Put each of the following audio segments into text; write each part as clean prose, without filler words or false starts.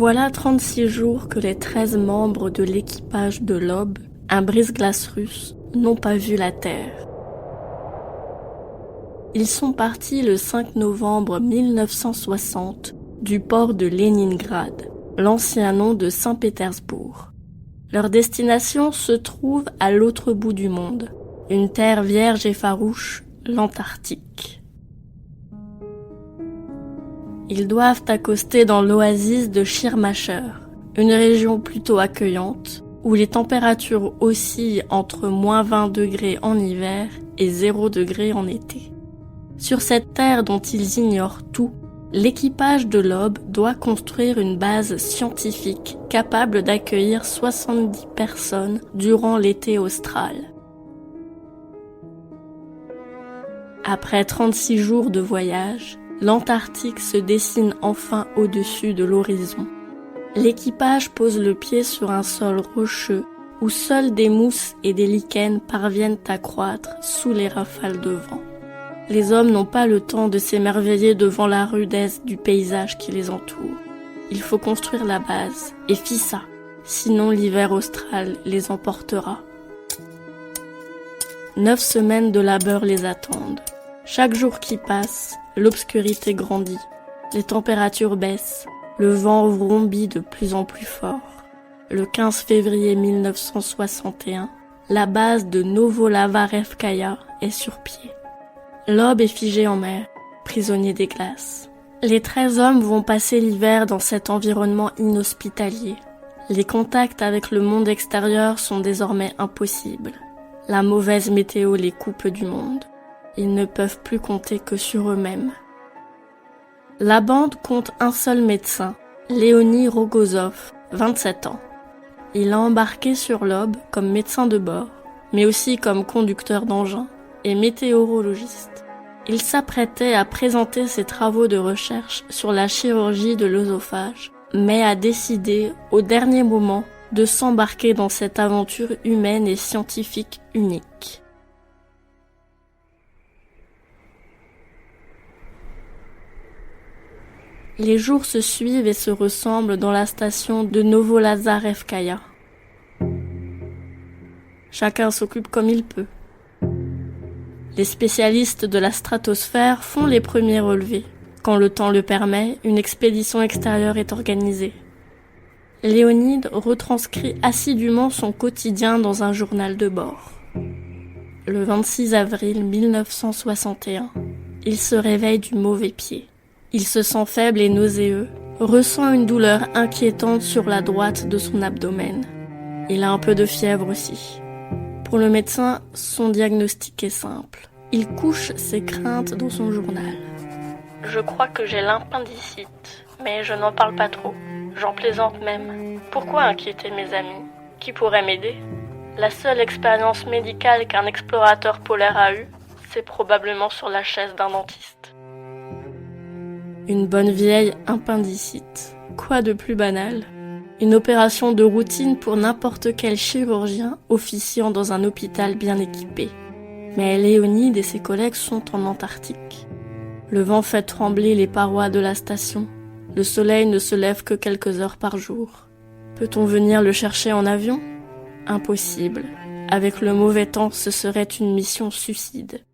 Voilà 36 jours que les 13 membres de l'équipage de l'Aube, un brise-glace russe, n'ont pas vu la Terre. Ils sont partis le 5 novembre 1960 du port de Leningrad, l'ancien nom de Saint-Pétersbourg. Leur destination se trouve à l'autre bout du monde, une terre vierge et farouche, l'Antarctique. Ils doivent accoster dans l'oasis de Schirmacher, une région plutôt accueillante, où les températures oscillent entre moins 20 degrés en hiver et 0 degrés en été. Sur cette terre dont ils ignorent tout, l'équipage de l'Aube doit construire une base scientifique capable d'accueillir 70 personnes durant l'été austral. Après 36 jours de voyage, l'Antarctique se dessine enfin au-dessus de l'horizon. L'équipage pose le pied sur un sol rocheux où seules des mousses et des lichens parviennent à croître sous les rafales de vent. Les hommes n'ont pas le temps de s'émerveiller devant la rudesse du paysage qui les entoure. Il faut construire la base, et ça, sinon l'hiver austral les emportera. 9 semaines de labeur les attendent. Chaque jour qui passe, l'obscurité grandit, les températures baissent, le vent vrombit de plus en plus fort. Le 15 février 1961, la base de Novolava-Revkaya est sur pied. L'Aube est figé en mer, prisonnier des glaces. Les 13 hommes vont passer l'hiver dans cet environnement inhospitalier. Les contacts avec le monde extérieur sont désormais impossibles. La mauvaise météo les coupe du monde. Ils ne peuvent plus compter que sur eux-mêmes. La bande compte un seul médecin, Léonid Rogozov, 27 ans. Il a embarqué sur l'Aube comme médecin de bord, mais aussi comme conducteur d'engin et météorologiste. Il s'apprêtait à présenter ses travaux de recherche sur la chirurgie de l'œsophage, mais a décidé, au dernier moment, de s'embarquer dans cette aventure humaine et scientifique unique. Les jours se suivent et se ressemblent dans la station de Novolazarevkaya. Chacun s'occupe comme il peut. Les spécialistes de la stratosphère font les premiers relevés. Quand le temps le permet, une expédition extérieure est organisée. Léonide retranscrit assidûment son quotidien dans un journal de bord. Le 26 avril 1961, il se réveille du mauvais pied. Il se sent faible et nauséeux, ressent une douleur inquiétante sur la droite de son abdomen. Il a un peu de fièvre aussi. Pour le médecin, son diagnostic est simple. Il couche ses craintes dans son journal. « Je crois que j'ai l'appendicite, mais je n'en parle pas trop. J'en plaisante même. Pourquoi inquiéter mes amis? Qui pourrait m'aider? La seule expérience médicale qu'un explorateur polaire a eue, c'est probablement sur la chaise d'un dentiste. » Une bonne vieille appendicite. Quoi de plus banal? Une opération de routine pour n'importe quel chirurgien officiant dans un hôpital bien équipé. Mais Léonide et ses collègues sont en Antarctique. Le vent fait trembler les parois de la station. Le soleil ne se lève que quelques heures par jour. Peut-on venir le chercher en avion? Impossible. Avec le mauvais temps, ce serait une mission suicide.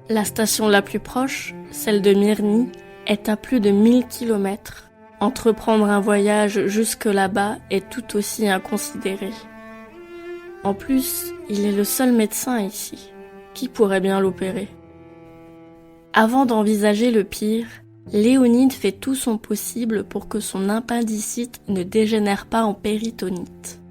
La station la plus proche, celle de Mirny, est à plus de 1000 km. Entreprendre un voyage jusque là-bas est tout aussi inconsidéré. En plus, il est le seul médecin ici. Qui pourrait bien l'opérer? Avant d'envisager le pire, Léonide fait tout son possible pour que son appendicite ne dégénère pas en péritonite.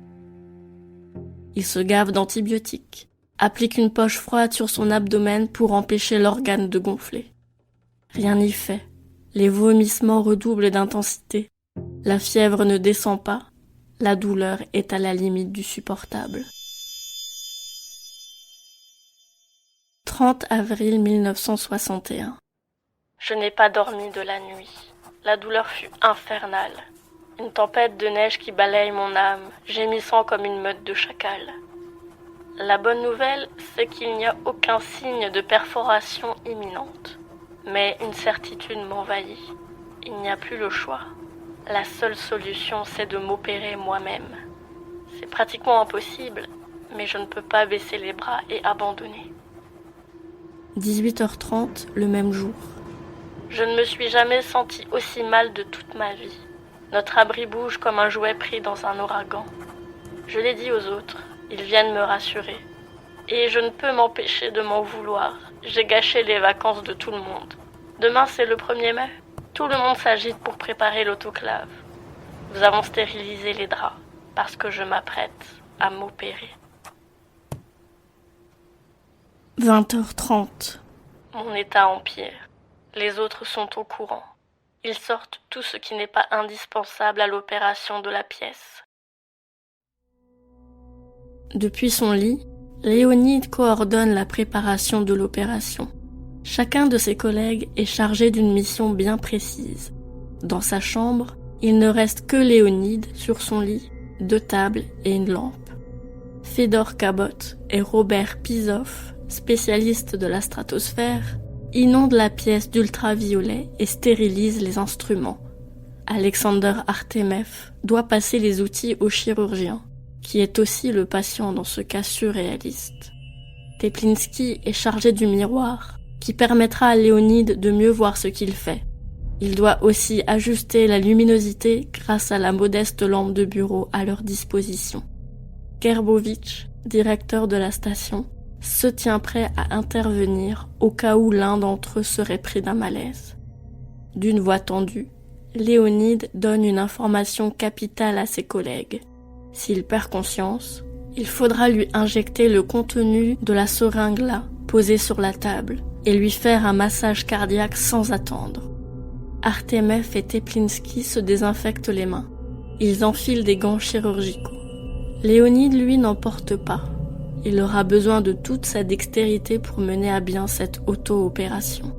Il se gave d'antibiotiques, applique une poche froide sur son abdomen pour empêcher l'organe de gonfler. Rien n'y fait. Les vomissements redoublent d'intensité. La fièvre ne descend pas. La douleur est à la limite du supportable. 30 avril 1961. Je n'ai pas dormi de la nuit. La douleur fut infernale. Une tempête de neige qui balaye mon âme, gémissant comme une meute de chacals. La bonne nouvelle, c'est qu'il n'y a aucun signe de perforation imminente. Mais une certitude m'envahit. Il n'y a plus le choix. La seule solution, c'est de m'opérer moi-même. C'est pratiquement impossible, mais je ne peux pas baisser les bras et abandonner. 18h30, le même jour. Je ne me suis jamais sentie aussi mal de toute ma vie. Notre abri bouge comme un jouet pris dans un ouragan. Je l'ai dit aux autres, ils viennent me rassurer. Et je ne peux m'empêcher de m'en vouloir. J'ai gâché les vacances de tout le monde. Demain, c'est le 1er mai. Tout le monde s'agite pour préparer l'autoclave. Nous avons stérilisé les draps parce que je m'apprête à m'opérer. 20h30. Mon état empire. Les autres sont au courant. Ils sortent tout ce qui n'est pas indispensable à l'opération de la pièce. Depuis son lit, Léonide coordonne la préparation de l'opération. Chacun de ses collègues est chargé d'une mission bien précise. Dans sa chambre, il ne reste que Léonide sur son lit, 2 tables et une lampe. Fédor Kabot et Robert Pizov, spécialistes de la stratosphère, inondent la pièce d'ultraviolet et stérilisent les instruments. Alexander Artemev doit passer les outils au chirurgien, qui est aussi le patient dans ce cas surréaliste. Teplinsky est chargé du miroir, qui permettra à Léonide de mieux voir ce qu'il fait. Il doit aussi ajuster la luminosité grâce à la modeste lampe de bureau à leur disposition. Gerbovitch, directeur de la station, se tient prêt à intervenir au cas où l'un d'entre eux serait pris d'un malaise. D'une voix tendue, Léonide donne une information capitale à ses collègues. S'il perd conscience, il faudra lui injecter le contenu de la seringue là, posée sur la table, et lui faire un massage cardiaque sans attendre. Artemev et Teplinsky se désinfectent les mains. Ils enfilent des gants chirurgicaux. Léonide, lui, n'en porte pas. Il aura besoin de toute sa dextérité pour mener à bien cette auto-opération.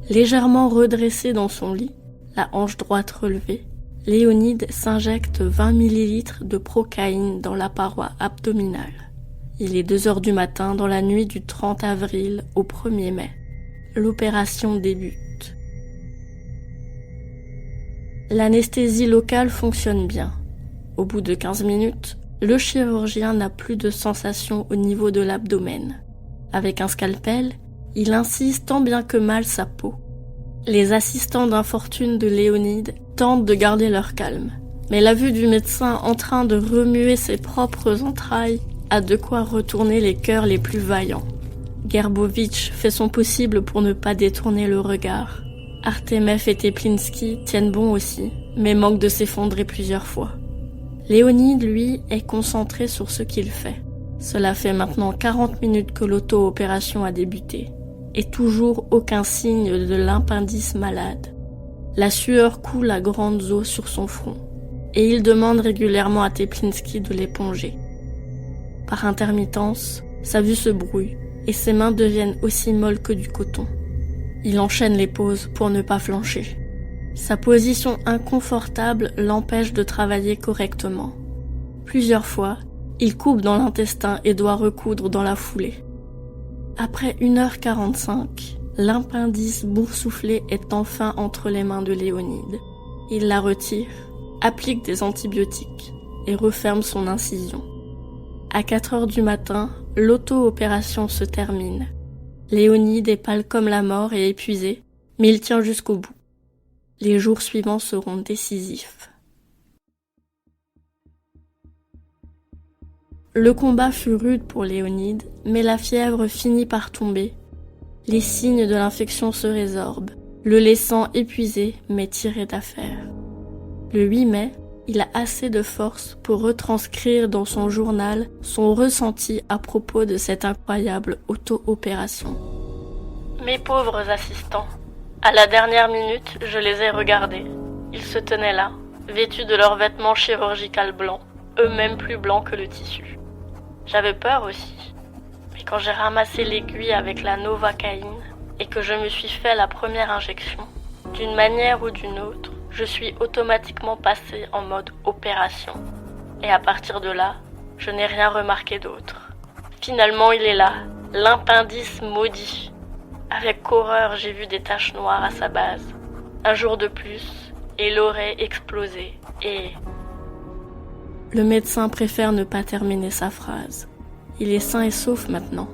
Légèrement redressé dans son lit, la hanche droite relevée, Léonide s'injecte 20 ml de procaïne dans la paroi abdominale. Il est 2h du matin dans la nuit du 30 avril au 1er mai. L'opération débute. L'anesthésie locale fonctionne bien. Au bout de 15 minutes, le chirurgien n'a plus de sensation au niveau de l'abdomen. Avec un scalpel, il incise tant bien que mal sa peau. Les assistants d'infortune de Léonide tentent de garder leur calme, mais la vue du médecin en train de remuer ses propres entrailles a de quoi retourner les cœurs les plus vaillants. Gerbovitch fait son possible pour ne pas détourner le regard. Artemev et Teplinsky tiennent bon aussi, mais manquent de s'effondrer plusieurs fois. Léonide, lui, est concentré sur ce qu'il fait. Cela fait maintenant 40 minutes que l'auto-opération a débuté, et toujours aucun signe de l'appendice malade. La sueur coule à grandes eaux sur son front, et il demande régulièrement à Teplinsky de l'éponger. Par intermittence, sa vue se brouille, et ses mains deviennent aussi molles que du coton. Il enchaîne les pauses pour ne pas flancher. Sa position inconfortable l'empêche de travailler correctement. Plusieurs fois, il coupe dans l'intestin et doit recoudre dans la foulée. Après 1h45, l'appendice boursouflé est enfin entre les mains de Léonide. Il la retire, applique des antibiotiques et referme son incision. À 4h du matin, l'auto-opération se termine. Léonide est pâle comme la mort et épuisé, mais il tient jusqu'au bout. Les jours suivants seront décisifs. Le combat fut rude pour Léonide, mais la fièvre finit par tomber. Les signes de l'infection se résorbent, le laissant épuisé mais tiré d'affaire. Le 8 mai, il a assez de force pour retranscrire dans son journal son ressenti à propos de cette incroyable auto-opération. Mes pauvres assistants, à la dernière minute, je les ai regardés. Ils se tenaient là, vêtus de leurs vêtements chirurgicaux blancs, eux-mêmes plus blancs que le tissu. J'avais peur aussi, mais quand j'ai ramassé l'aiguille avec la novocaïne et que je me suis fait la première injection, d'une manière ou d'une autre, je suis automatiquement passé en mode opération. Et à partir de là, je n'ai rien remarqué d'autre. Finalement, il est là, l'appendice maudit. Avec horreur, j'ai vu des taches noires à sa base. Un jour de plus, et l'aurait explosé, et... Le médecin préfère ne pas terminer sa phrase. Il est sain et sauf maintenant.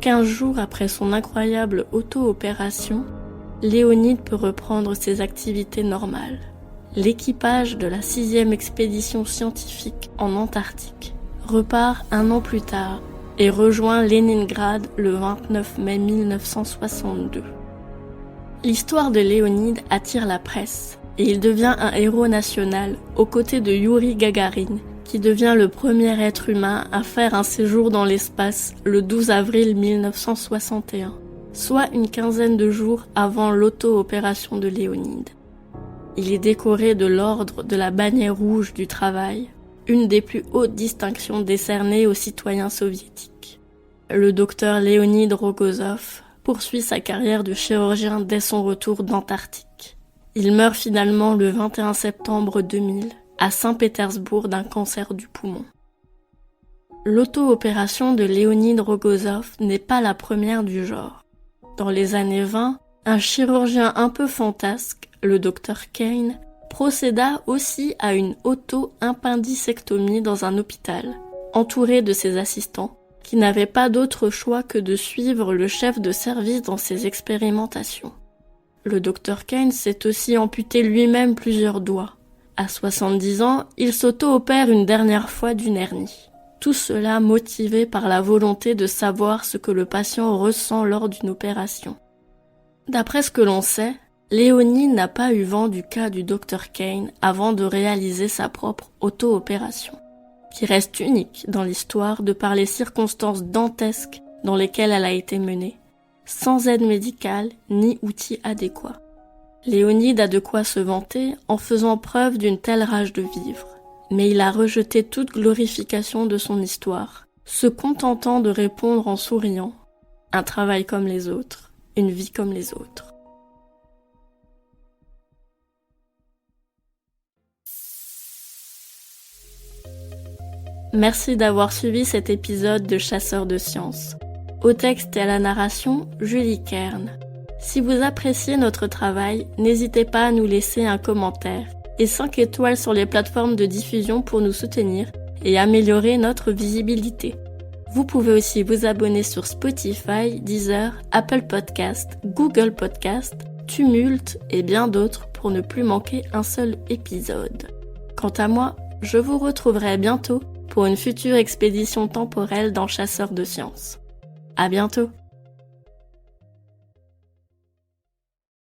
15 jours après son incroyable auto-opération, Léonide peut reprendre ses activités normales. L'équipage de la 6e expédition scientifique en Antarctique repart 1 an plus tard et rejoint Leningrad le 29 mai 1962. L'histoire de Léonide attire la presse et il devient un héros national aux côtés de Youri Gagarin, qui devient le premier être humain à faire un séjour dans l'espace le 12 avril 1961, soit une quinzaine de jours avant l'auto-opération de Léonide. Il est décoré de l'ordre de la bannière rouge du travail, une des plus hautes distinctions décernées aux citoyens soviétiques. Le docteur Léonide Rogozov poursuit sa carrière de chirurgien dès son retour d'Antarctique. Il meurt finalement le 21 septembre 2000 à Saint-Pétersbourg d'un cancer du poumon. L'auto-opération de Léonide Rogozov n'est pas la première du genre. Dans les années 20, un chirurgien un peu fantasque, le docteur Kane, procéda aussi à une auto-appendicectomie dans un hôpital, entouré de ses assistants, qui n'avaient pas d'autre choix que de suivre le chef de service dans ses expérimentations. Le docteur Kane s'est aussi amputé lui-même plusieurs doigts. À 70 ans, il s'auto-opère une dernière fois d'une hernie. Tout cela motivé par la volonté de savoir ce que le patient ressent lors d'une opération. D'après ce que l'on sait, Léonide n'a pas eu vent du cas du Dr Kane avant de réaliser sa propre auto-opération, qui reste unique dans l'histoire de par les circonstances dantesques dans lesquelles elle a été menée, sans aide médicale ni outils adéquats. Léonide a de quoi se vanter en faisant preuve d'une telle rage de vivre, mais il a rejeté toute glorification de son histoire, se contentant de répondre en souriant « Un travail comme les autres, une vie comme les autres ». Merci d'avoir suivi cet épisode de Chasseurs de sciences. Au texte et à la narration, Julie Kern. Si vous appréciez notre travail, n'hésitez pas à nous laisser un commentaire et 5 étoiles sur les plateformes de diffusion pour nous soutenir et améliorer notre visibilité. Vous pouvez aussi vous abonner sur Spotify, Deezer, Apple Podcast, Google Podcast, Tumult et bien d'autres pour ne plus manquer un seul épisode. Quant à moi, je vous retrouverai bientôt pour une future expédition temporelle dans Chasseurs de sciences. À bientôt!